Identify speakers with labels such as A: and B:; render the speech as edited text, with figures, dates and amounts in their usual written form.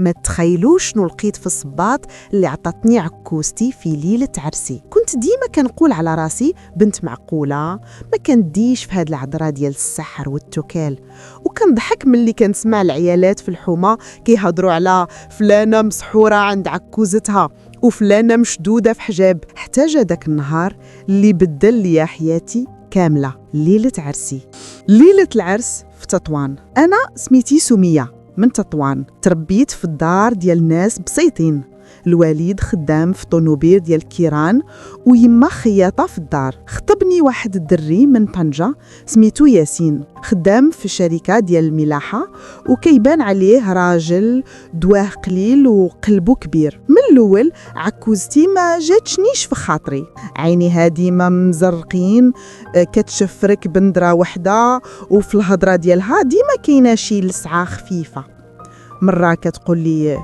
A: ما تخيلوش شنو لقيت في الصباط اللي عطاتني عكوزتي في ليلة عرسي. كنت ديما كنقول على راسي بنت معقولة، ما كنديش في هاد العذرة ديال السحر والتكال، وكنضحك ملي كنسمع العيالات في الحومة كيهضروا على فلانة مسحورة عند عكوزتها وفلانة مشدودة في حجاب. حتى جا داك النهار اللي بدل لي حياتي كاملة، ليلة عرسي. ليلة العرس في تطوان. أنا سميتي سمية من تطوان، تربيت في الدار ديال ناس بسيطين، الوالد خدام في طونوبيل ديال كيران ويما خياطة في الدار. خطبني واحد الدري من طنجة سميتو ياسين، خدام في شركة ديال الملاحة وكيبان عليه راجل دواه قليل وقلبه كبير. من الأول عكوزتي ما جاتشنيش في خاطري، عينيها ديما مزرقين، كتشفرك بندرة وحدة، وفي الهضرة ديالها ديما كاينة شي لسعة خفيفة. مرة كتقول لي